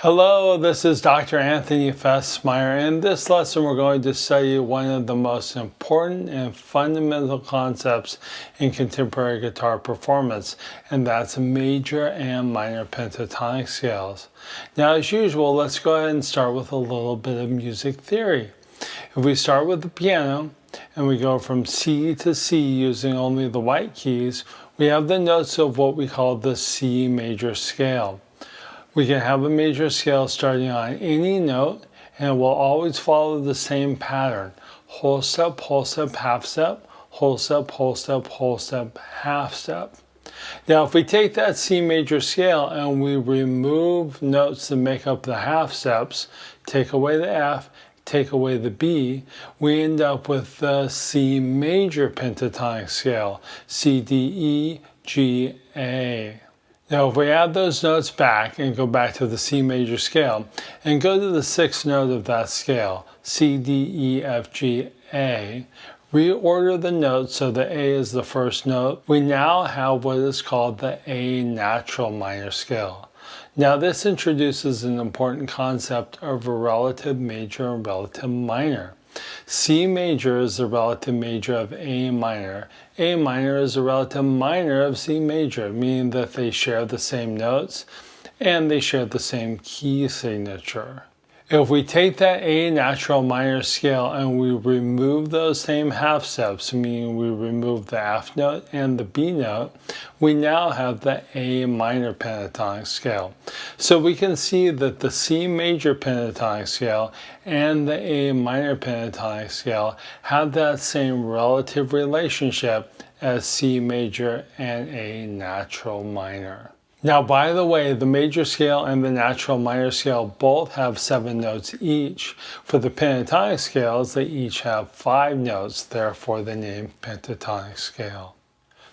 Hello, this is Dr. Anthony Fessmeyer. In this lesson, we're going to study one of the most important and fundamental concepts in contemporary guitar performance, and that's major and minor pentatonic scales. Now, as usual, let's go ahead and start with a little bit of music theory. If we start with the piano and we go from C to C using only the white keys, we have the notes of what we call the C major scale. We can have a major scale starting on any note, and it will always follow the same pattern. Whole step, half step, whole step, whole step, half step. Now, if we take that C major scale and we remove notes that make up the half steps, take away the F, take away the B, we end up with the C major pentatonic scale, C, D, E, G, A. Now, if we add those notes back and go back to the C major scale and go to the sixth note of that scale, C, D, E, F, G, A, reorder the notes so that A is the first note, we now have what is called the A natural minor scale. Now, this introduces an important concept of a relative major and relative minor. C major is the relative major of A minor. A minor is the relative minor of C major, meaning that they share the same notes and they share the same key signature. If we take that A natural minor scale and we remove those same half steps, meaning we remove the F note and the B note, we now have the A minor pentatonic scale. So we can see that the C major pentatonic scale and the A minor pentatonic scale have that same relative relationship as C major and A natural minor. Now, by the way, the major scale and the natural minor scale both have 7 notes each. For the pentatonic scales, they each have 5 notes, therefore the name pentatonic scale.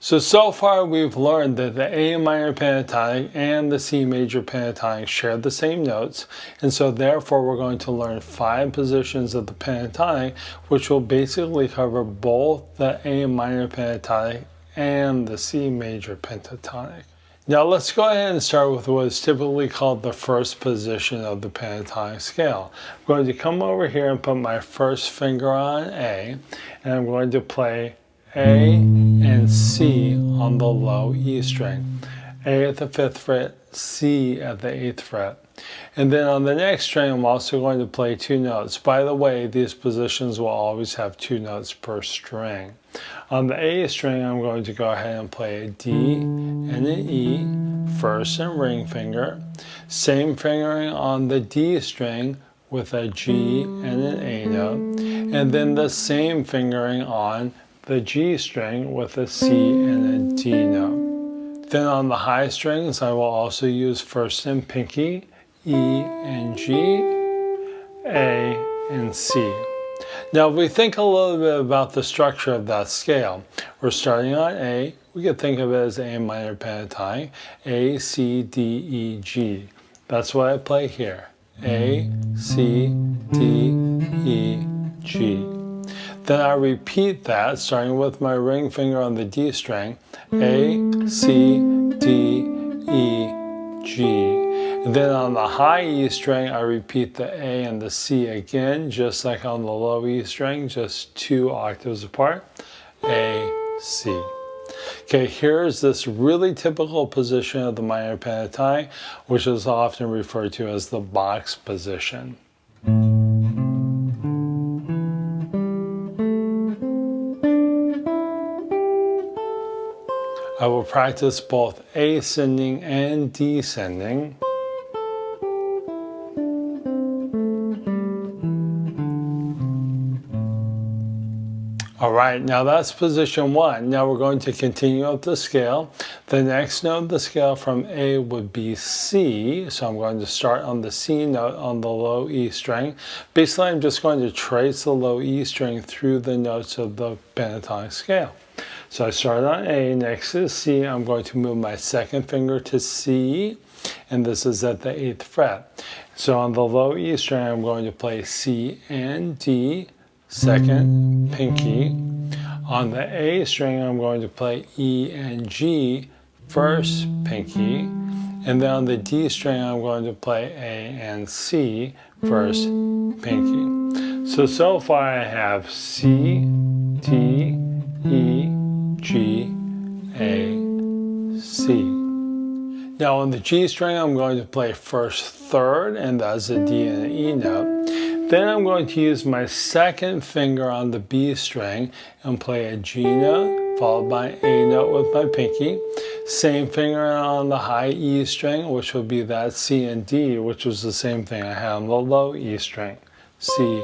So far we've learned that the A minor pentatonic and the C major pentatonic share the same notes, and so therefore we're going to learn 5 positions of the pentatonic, which will basically cover both the A minor pentatonic and the C major pentatonic. Now let's go ahead and start with what is typically called the first position of the pentatonic scale. I'm going to come over here and put my first finger on A, and I'm going to play A and C on the low E string. A at the 5th fret, C at the 8th fret. And then on the next string, I'm also going to play 2 notes. By the way, these positions will always have 2 notes per string. On the A string, I'm going to go ahead and play a D and an E, first and ring finger. Same fingering on the D string with a G and an A note. And then the same fingering on the G string with a C and a D note. Then on the high strings, I will also use first and pinky, E and G, A and C. Now, if we think a little bit about the structure of that scale, we're starting on A. We could think of it as A minor pentatonic, A, C, D, E, G. That's what I play here. A, C, D, E, G. Then I repeat that, starting with my ring finger on the D string, A, C, D, E, G. And then on the high E string, I repeat the A and the C again, just like on the low E string, just 2 octaves apart, A, C. Okay, here's this really typical position of the minor pentatonic, which is often referred to as the box position. I will practice both ascending and descending. All right, now that's position 1. Now we're going to continue up the scale. The next note of the scale from A would be C. So I'm going to start on the C note on the low E string. Basically, I'm just going to trace the low E string through the notes of the pentatonic scale. So I start on A, next is C. I'm going to move my second finger to C, and this is at the 8th fret. So on the low E string, I'm going to play C and D, second pinky. On the A string, I'm going to play E and G, first pinky. And then on the D string, I'm going to play A and C first, pinky. So far I have C, D, E, G, A, C. Now on the G string, I'm going to play first third, and that's a D and an E note. Then I'm going to use my second finger on the B string and play a G note, followed by an A note with my pinky. Same finger on the high E string, which will be that C and D, which was the same thing I had on the low E string, C,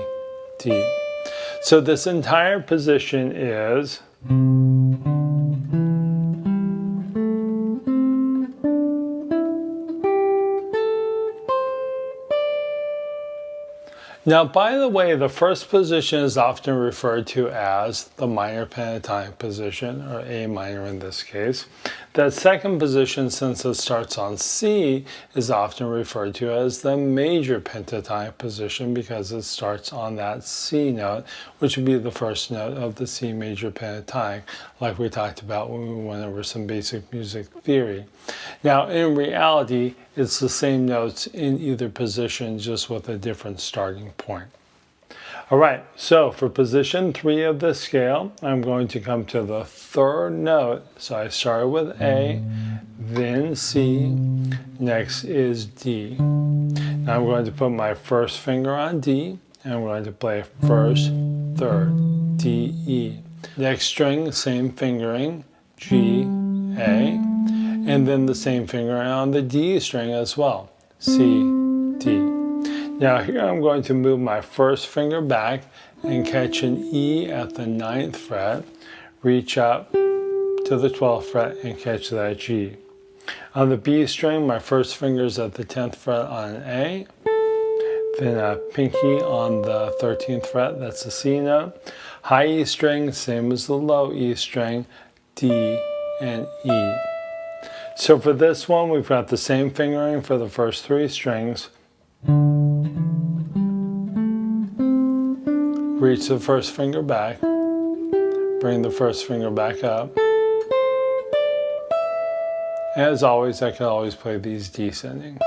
D. So this entire position is Now, by the way, the first position is often referred to as the minor pentatonic position, or A minor in this case. That second position, since it starts on C, is often referred to as the major pentatonic position because it starts on that C note, which would be the first note of the C major pentatonic, like we talked about when we went over some basic music theory. Now, in reality, it's the same notes in either position, just with a different starting point. All right, so for position 3 of the scale, I'm going to come to the third note. So I started with A, then C, next is D. Now I'm going to put my first finger on D, and I'm going to play first, third, D, E. Next string, same fingering, G, A, and then the same finger on the D string as well, C, D. Now here I'm going to move my first finger back and catch an E at the 9th fret, reach up to the 12th fret and catch that G. On the B string, my first finger is at the 10th fret on an A, then a pinky on the 13th fret, that's the C note. High E string, same as the low E string, D and E. So for this one, we've got the same fingering for the first 3 strings. Reach the first finger back, bring the first finger back up. As always, I can always play these descending.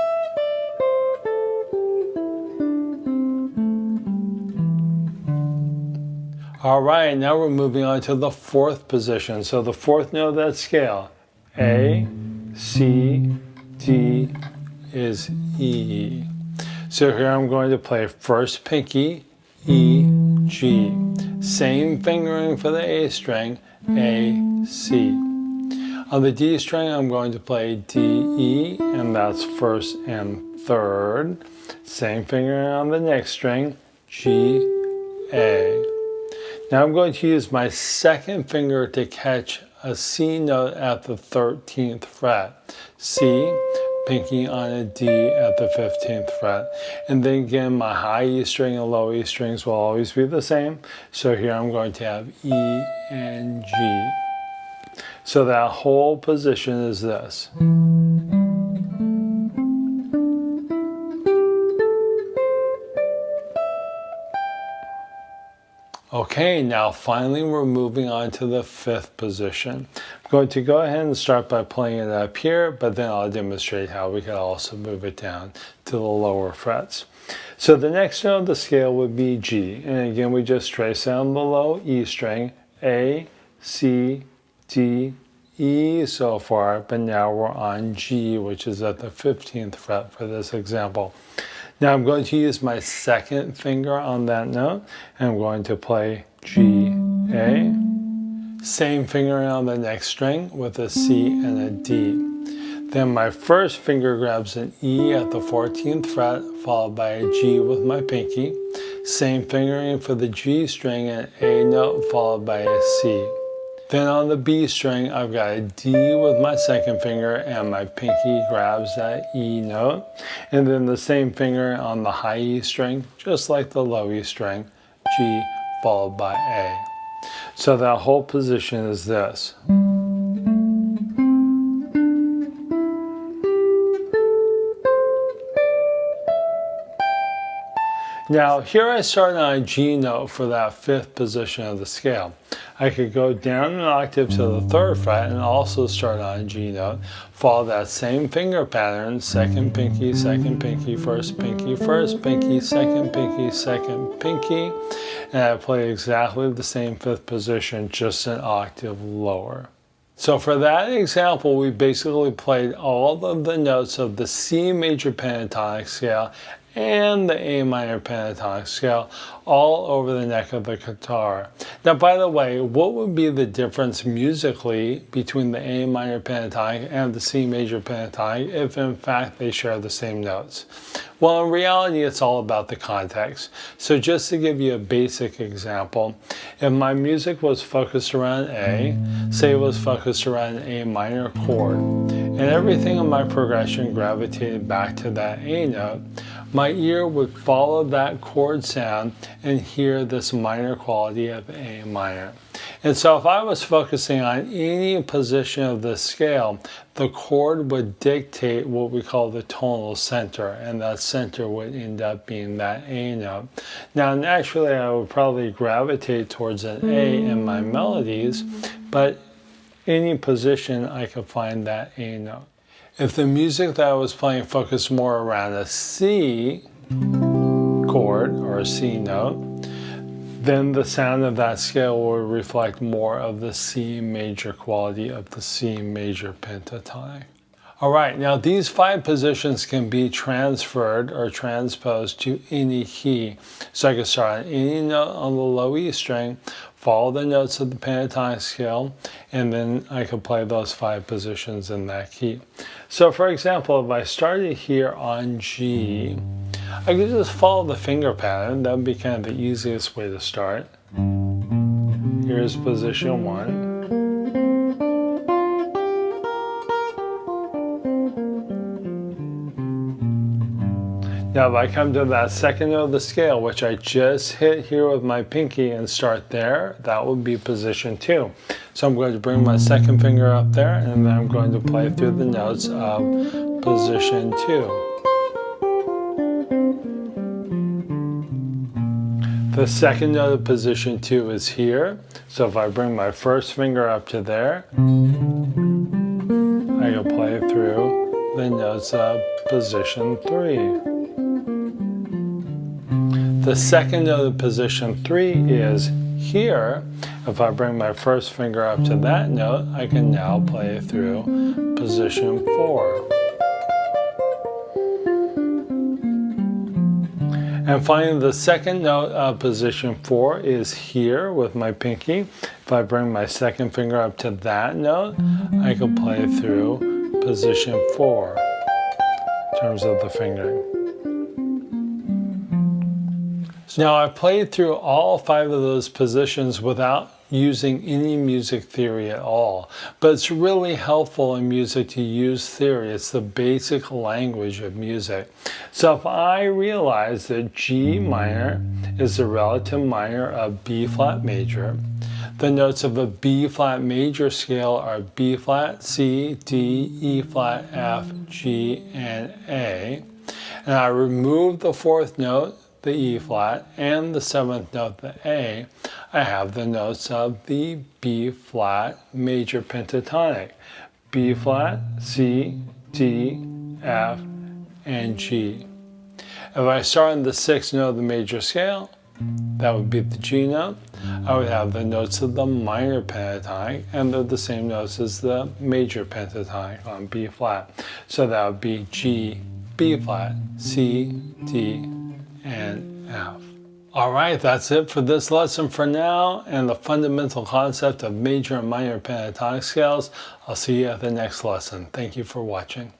All right, now we're moving on to the 4th position. So the 4th note of that scale, A, C, D is E. So here I'm going to play first pinky, E, G. Same fingering for the A string, A, C. On the D string, I'm going to play D, E, and that's first and third. Same fingering on the next string, G, A. Now I'm going to use my second finger to catch a C note at the 13th fret. C, pinky on a D at the 15th fret. And then again, my high E string and low E strings will always be the same. So here I'm going to have E and G. So that whole position is this. Okay, now finally we're moving on to the 5th position. I'm going to go ahead and start by playing it up here, but then I'll demonstrate how we can also move it down to the lower frets. So the next note of the scale would be G, and again we just trace down the low E string, A, C, D, E so far, but now we're on G, which is at the 15th fret for this example. Now I'm going to use my second finger on that note, and I'm going to play G, A. Same fingering on the next string with a C and a D. Then my first finger grabs an E at the 14th fret, followed by a G with my pinky. Same fingering for the G string and A note, followed by a C. Then on the B string, I've got a D with my second finger and my pinky grabs that E note. And then the same finger on the high E string, just like the low E string, G followed by A. So that whole position is this. Now here I start on a G note for that 5th position of the scale. I could go down an octave to the 3rd fret and also start on a G note, follow that same finger pattern, second pinky, first pinky, second pinky, and I play exactly the same 5th position, just an octave lower. So for that example, we basically played all of the notes of the C major pentatonic scale and the A minor pentatonic scale all over the neck of the guitar. Now, by the way, what would be the difference musically between the A minor pentatonic and the C major pentatonic if in fact they share the same notes? Well, in reality, it's all about the context. So just to give you a basic example, if my music was focused around A, say it was focused around an A minor chord, and everything in my progression gravitated back to that A note, my ear would follow that chord sound and hear this minor quality of A minor. And so if I was focusing on any position of the scale, the chord would dictate what we call the tonal center, and that center would end up being that A note. Now, naturally, I would probably gravitate towards an A in my melodies, but any position I could find that A note. If the music that I was playing focused more around a C chord or a C note, then the sound of that scale will reflect more of the C major quality of the C major pentatonic. All right, now these 5 positions can be transferred or transposed to any key. So I can start on any note on the low E string, follow the notes of the pentatonic scale, and then I can play those 5 positions in that key. So for example, if I started here on G, I could just follow the finger pattern. That would be kind of the easiest way to start. Here's position 1. Now if I come to that second note of the scale, which I just hit here with my pinky and start there, that would be position 2. So I'm going to bring my second finger up there, and then I'm going to play through the notes of position 2. The second note of position 2 is here. So if I bring my first finger up to there, I can play through the notes of position 3. The second note of position 3 is here. If I bring my first finger up to that note, I can now play through position 4. And finally, the second note of position 4 is here with my pinky. If I bring my second finger up to that note, I can play through position 4 in terms of the fingering. Now, I played through all 5 of those positions without using any music theory at all, but it's really helpful in music to use theory. It's the basic language of music. So if I realize that G minor is the relative minor of B flat major, the notes of a B flat major scale are B flat, C, D, E flat, F, G, and A, and I remove the 4th note, the E flat, and the 7th note, the A, I have the notes of the B flat major pentatonic. B flat, C, D, F, and G. If I start on the 6th note of the major scale, that would be the G note. I would have the notes of the minor pentatonic, and they're the same notes as the major pentatonic on B flat. So that would be G, B flat, C, D, and F. All right, that's it for this lesson for now, and the fundamental concept of major and minor pentatonic scales. I'll see you at the next lesson. Thank you for watching.